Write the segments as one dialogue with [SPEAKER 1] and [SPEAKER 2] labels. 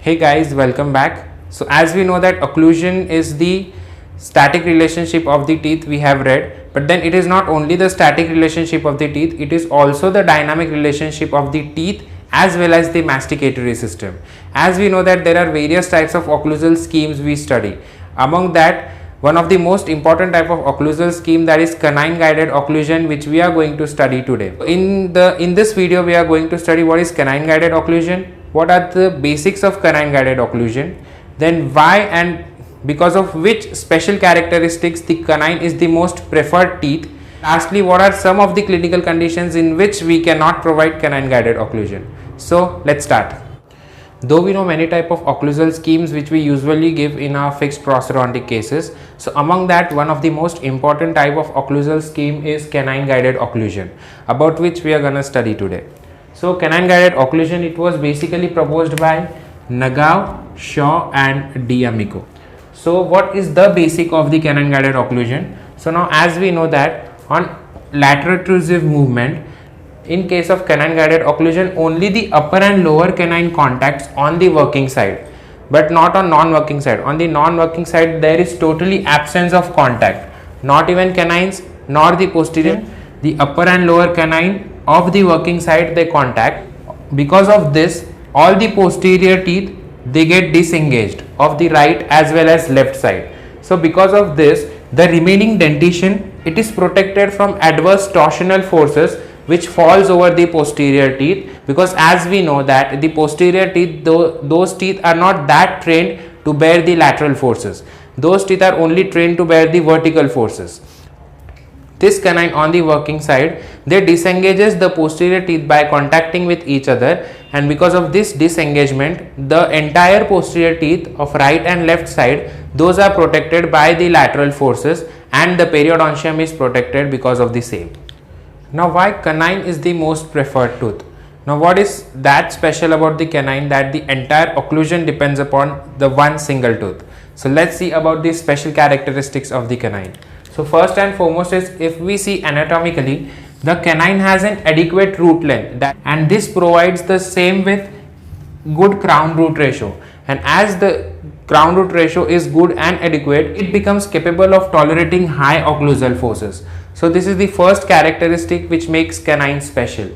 [SPEAKER 1] Hey guys, welcome back. So as we know that occlusion is the static relationship of the teeth we have read, but then it is not only the static relationship of the teeth, it is also the dynamic relationship of the teeth as well as the masticatory system. As we know that there are various types of occlusal schemes we study. Among that, one of the most important type of occlusal scheme, that is canine guided occlusion, which we are going to study today. In this video we are going to study what is canine guided occlusion, what are the basics of canine guided occlusion, then why and because of which special characteristics the canine is the most preferred teeth. Lastly, what are some of the clinical conditions in which we cannot provide canine guided occlusion. So let's start. Though we know many type of occlusal schemes which we usually give in our fixed prosthodontic cases, so among that one of the most important type of occlusal scheme is canine guided occlusion, about which we are going to study today. So canine guided occlusion, it was basically proposed by Nagao, Shaw and D'Amico. So what is the basic of the canine guided occlusion? So now as we know that on laterotrusive movement, in case of canine guided occlusion, only the upper and lower canine contacts on the working side, but not on non-working side. On the non-working side there is totally absence of contact, not even canines nor the posterior. The upper and lower canine of the working side they contact. Because of this, all the posterior teeth they get disengaged of the right as well as left side. So because of this, the remaining dentition, it is protected from adverse torsional forces which falls over the posterior teeth, because as we know that the posterior teeth, those teeth are not that trained to bear the lateral forces. Those teeth are only trained to bear the vertical forces. This canine on the working side, they disengages the posterior teeth by contacting with each other, and because of this disengagement, the entire posterior teeth of right and left side, those are protected by the lateral forces, and the periodontium is protected because of the same. Now why canine is the most preferred tooth? Now what is that special about the canine that the entire occlusion depends upon the one single tooth? So let's see about the special characteristics of the canine. So first and foremost is, if we see anatomically, the canine has an adequate root length, and this provides the same with good crown root ratio, and as the crown root ratio is good and adequate, it becomes capable of tolerating high occlusal forces. So this is the first characteristic which makes canine special.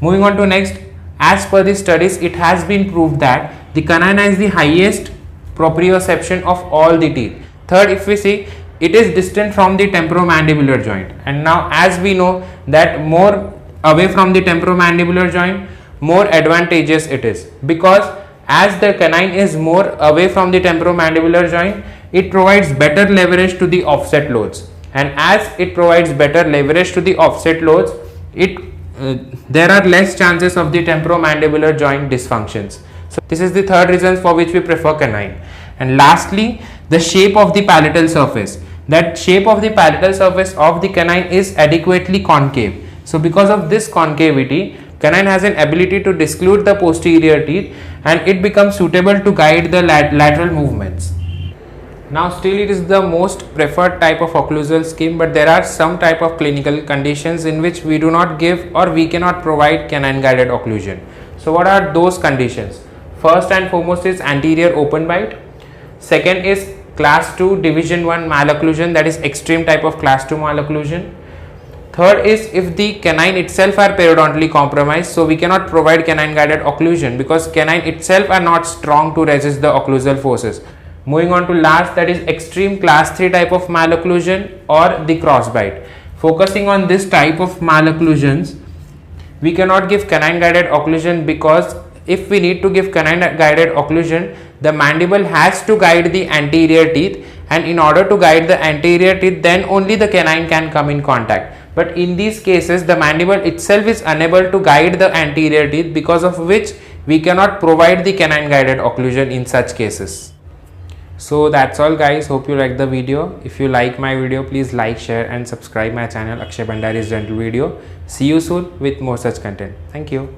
[SPEAKER 1] Moving on to next, as per the studies, it has been proved that the canine has the highest proprioception of all the teeth. Third, if we see, it is distant from the temporomandibular joint, and now as we know that more away from the temporomandibular joint, more advantageous it is, because as the canine is more away from the temporomandibular joint, it provides better leverage to the offset loads, and as it provides better leverage to the offset loads, there are less chances of the temporomandibular joint dysfunctions. So this is the third reason for which we prefer canine. And lastly, the shape of the palatal surface. That shape of the palatal surface of the canine is adequately concave. So because of this concavity, canine has an ability to disclude the posterior teeth, and it becomes suitable to guide the lateral movements. Now still it is the most preferred type of occlusal scheme, but there are some type of clinical conditions in which we do not give or we cannot provide canine guided occlusion. So what are those conditions? First and foremost is anterior open bite. Second is class 2 division 1 malocclusion, that is extreme type of class 2 malocclusion. Third is if the canine itself are periodontally compromised, so we cannot provide canine guided occlusion because canine itself are not strong to resist the occlusal forces. Moving on to last, that is extreme class 3 type of malocclusion or the crossbite. Focusing on this type of malocclusions, we cannot give canine guided occlusion, because if we need to give canine guided occlusion, the mandible has to guide the anterior teeth, and in order to guide the anterior teeth, then only the canine can come in contact. But in these cases, the mandible itself is unable to guide the anterior teeth, because of which we cannot provide the canine guided occlusion in such cases. So that's all guys, hope you like the video. If you like my video, please like, share and subscribe my channel Akshay Bhandari's Dental Video. See you soon with more such content. Thank you.